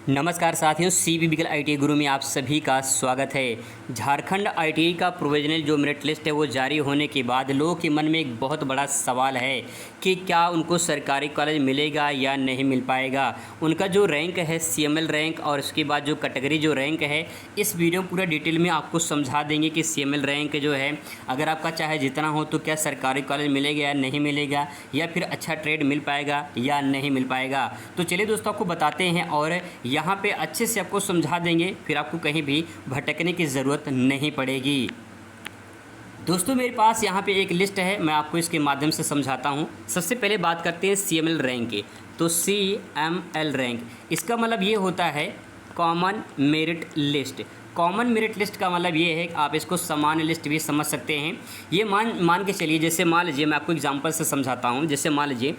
नमस्कार साथियों, CB बिगल ITI गुरु में आप सभी का स्वागत है। झारखंड आईटीआई का प्रोविजनल जो मेरिट लिस्ट है वो जारी होने के बाद लोगों के मन में एक बहुत बड़ा सवाल है कि क्या उनको सरकारी कॉलेज मिलेगा या नहीं मिल पाएगा। उनका जो रैंक है सीएमएल रैंक और उसके बाद जो कैटेगरी जो रैंक है, इस वीडियो में पूरा डिटेल में आपको समझा देंगे कि सीएमएल रैंक जो है अगर आपका चाहे जितना हो तो क्या सरकारी कॉलेज मिलेगा या नहीं मिलेगा, या फिर अच्छा ट्रेड मिल पाएगा या नहीं मिल पाएगा। तो चलिए दोस्तों आपको बताते हैं और यहाँ पे अच्छे से आपको समझा देंगे, फिर आपको कहीं भी भटकने की ज़रूरत नहीं पड़ेगी। दोस्तों मेरे पास यहाँ पे एक लिस्ट है, मैं आपको इसके माध्यम से समझाता हूँ। सबसे पहले बात करते हैं सीएमएल रैंक की। तो सीएमएल रैंक इसका मतलब ये होता है common merit list. Common merit list का मतलब ये है कि आप इसको सामान्य लिस्ट भी समझ सकते हैं। ये मान के चलिए, जैसे मान लीजिए मैं आपको एग्जांपल से समझाता हूँ। जैसे मान लीजिए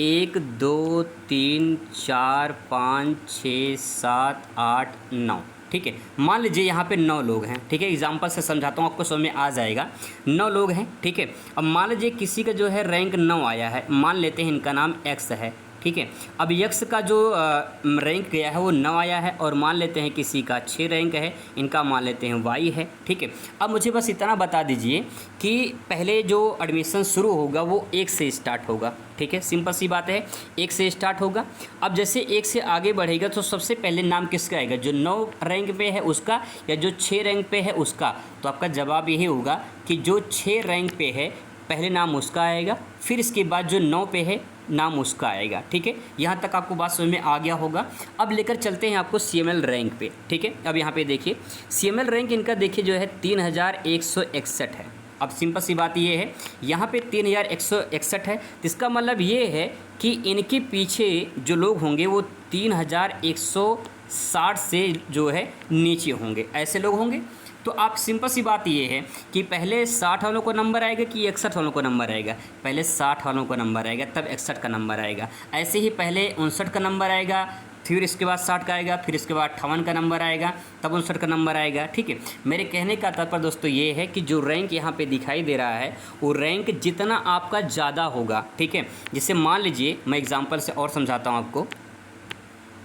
1 2 3 4 5 6 7 8 9, ठीक है। मान लीजिए यहाँ पे 9 लोग हैं, ठीक है। एग्जांपल से समझाता हूँ, आपको समझ में आ जाएगा। 9 लोग हैं, ठीक है। अब मान लीजिए किसी का जो है रैंक 9 आया है, मान लेते हैं इनका नाम एक्स है, ठीक है। अब यक्स का जो रैंक गया है वो 9 आया है, और मान लेते हैं किसी का 6 रैंक है, इनका मान लेते हैं वाई है, ठीक है। अब मुझे बस इतना बता दीजिए कि पहले जो एडमिशन शुरू होगा वो 1 से स्टार्ट होगा, ठीक है। सिंपल सी बात है, 1 से स्टार्ट होगा। अब जैसे 1 से आगे बढ़ेगा तो सबसे पहले नाम किसका आएगा, जो 9 रैंक पे है उसका या जो 6 रैंक पे है उसका। तो आपका जवाब यही होगा कि जो 6 रैंक पे है पहले नाम उसका आएगा, फिर इसके बाद जो 9 पे है नाम उसका आएगा, ठीक है। यहाँ तक आपको बात समझ में आ गया होगा। अब लेकर चलते हैं आपको सीएमएल रैंक पे, ठीक है। अब यहाँ पे देखिए सीएमएल रैंक इनका देखिए जो है 3161 है। अब सिंपल सी बात ये है, यहाँ पे 3161 है, इसका मतलब ये है कि इनके पीछे जो लोग होंगे वो 3160 से जो है नीचे होंगे, ऐसे लोग होंगे। तो आप सिंपल सी बात ये है कि पहले 60 वालों को नंबर आएगा कि 61 वालों को नंबर आएगा, पहले 60 वालों को नंबर आएगा तब 61 का नंबर आएगा। ऐसे ही पहले 59 का नंबर आएगा, फिर इसके बाद 60 का आएगा, फिर इसके बाद 58 का नंबर आएगा, तब 59 का नंबर आएगा, ठीक है। मेरे कहने का तात्पर्य दोस्तों ये है कि जो रैंक यहाँ पे दिखाई दे रहा है वो रैंक जितना आपका ज़्यादा होगा, ठीक है। जैसे मान लीजिए मैं एग्जाम्पल से और समझाता हूँ आपको।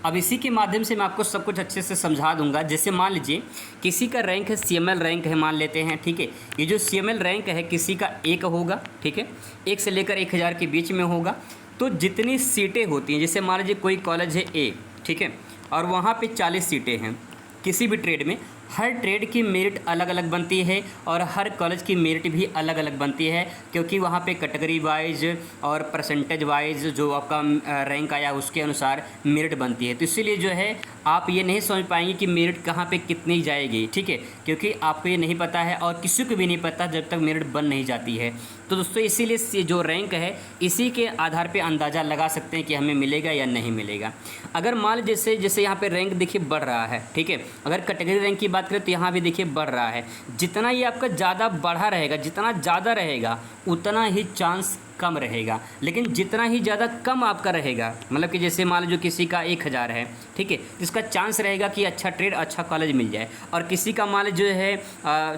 अब इसी के माध्यम से मैं आपको सब कुछ अच्छे से समझा दूंगा। जैसे मान लीजिए किसी का रैंक है सीएमएल रैंक है, मान लेते हैं, ठीक है। ये जो सीएमएल रैंक है किसी का 1 होगा, ठीक है, 1 से लेकर 1000 के बीच में होगा। तो जितनी सीटें होती हैं, जैसे मान लीजिए कोई कॉलेज है ए, ठीक है, और वहाँ पे 40 सीटें हैं किसी भी ट्रेड में। हर ट्रेड की मेरिट अलग अलग बनती है और हर कॉलेज की मेरिट भी अलग अलग बनती है, क्योंकि वहाँ पे कैटेगरी वाइज और परसेंटेज वाइज जो आपका रैंक आया उसके अनुसार मेरिट बनती है। तो इसीलिए जो है आप ये नहीं समझ पाएंगे कि मेरिट कहाँ पे कितनी जाएगी, ठीक है, क्योंकि आपको ये नहीं पता है और किसी को भी नहीं पता जब तक मेरिट बन नहीं जाती है। तो दोस्तों इसीलिए जो रैंक है इसी के आधार पे अंदाज़ा लगा सकते हैं कि हमें मिलेगा या नहीं मिलेगा। अगर मान जैसे यहाँ पे रैंक देखिए बढ़ रहा है, ठीक है। अगर कैटेगरी रैंक की बात करें तो यहाँ भी देखिए बढ़ रहा है। जितना ये आपका ज़्यादा बढ़ा रहेगा, जितना ज़्यादा रहेगा उतना ही चांस कम रहेगा। लेकिन जितना ही ज़्यादा कम आपका रहेगा, मतलब कि जैसे मान लो किसी का 1000 है, ठीक है, तो इसका चांस रहेगा कि अच्छा ट्रेड अच्छा कॉलेज मिल जाए। और किसी का मान लो जो है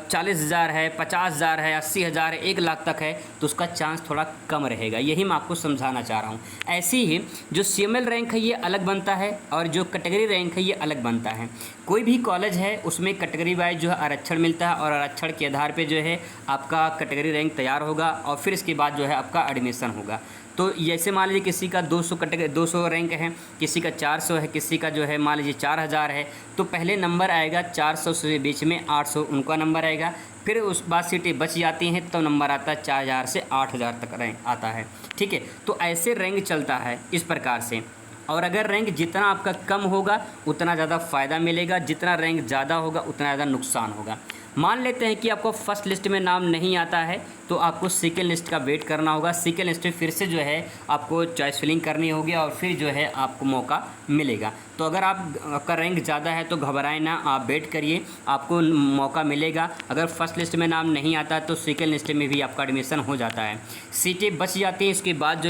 40,000 है, 50,000 है, 80,000 है, 1 लाख तक है, तो उसका चांस थोड़ा कम रहेगा। यही मैं आपको समझाना चाह रहा हूँ। ऐसे ही जो सीएमएल रैंक है ये अलग बनता है और जो कैटेगरी रैंक है ये अलग बनता है। कोई भी कॉलेज है उसमें कैटेगरी वाइज जो है आरक्षण मिलता है और आरक्षण के आधार पे जो है आपका कैटेगरी रैंक तैयार होगा और फिर इसके बाद जो है आपका एडमिशन होगा। तो जैसे मान लीजिए किसी का 200 रैंक है, किसी का 400 है, किसी का जो है मान लीजिए 4000 है, तो पहले नंबर आएगा 400 से बीच में 800 उनका नंबर आएगा। फिर उस बाद सीटें बच जाती हैं तो नंबर आता है 4000 से 8000 तक रैंक आता है, ठीक है। तो ऐसे रैंक चलता है इस प्रकार से। और अगर रैंक जितना आपका कम होगा उतना ज़्यादा फ़ायदा मिलेगा, जितना रैंक ज़्यादा होगा उतना ज़्यादा नुकसान होगा। मान लेते हैं कि आपको फर्स्ट लिस्ट में नाम नहीं आता है तो आपको सेकेंड लिस्ट का वेट करना होगा। सेकेंड लिस्ट में फिर से जो है आपको चॉइस फिलिंग करनी होगी और फिर जो है आपको मौका मिलेगा। तो अगर आपका रैंक ज़्यादा है तो घबराएं ना, आप वेट करिए, आपको मौका मिलेगा। अगर फर्स्ट लिस्ट में नाम नहीं आता तो सेकेंड लिस्ट में भी आपका एडमिशन हो जाता है, सीटें बच जाती हैं। इसके बाद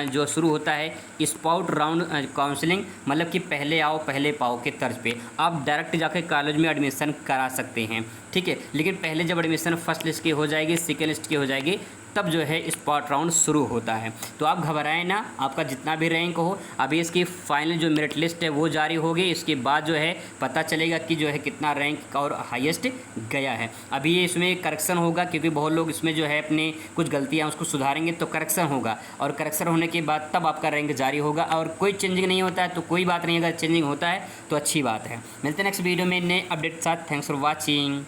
जो शुरू होता है स्पॉट राउंड काउंसलिंग, मतलब कि पहले आओ पहले पाओ के तर्ज पे आप डायरेक्ट जाकर कॉलेज में एडमिशन करा सकते हैं, ठीक है। लेकिन पहले जब एडमिशन फर्स्ट लिस्ट की हो जाएगी, सेकेंड लिस्ट की हो जाएगी, तब जो है स्पॉट राउंड शुरू होता है। तो आप घबराएं ना, आपका जितना भी रैंक हो, अभी इसकी फाइनल जो मेरिट लिस्ट है वो जारी होगी, इसके बाद जो है पता चलेगा कि जो है कितना रैंक और हाईएस्ट गया है। अभी ये इसमें करेक्शन होगा, क्योंकि बहुत लोग इसमें जो है अपने कुछ गलतियाँ उसको सुधारेंगे तो करेक्शन होगा, और करेक्शन होने के बाद तब आपका रैंक जारी होगा। और कोई चेंजिंग नहीं होता है तो कोई बात नहीं, अगर चेंजिंग होता है तो अच्छी बात है। मिलते हैं नेक्स्ट वीडियो में नए अपडेट के साथ। Thanks for watching.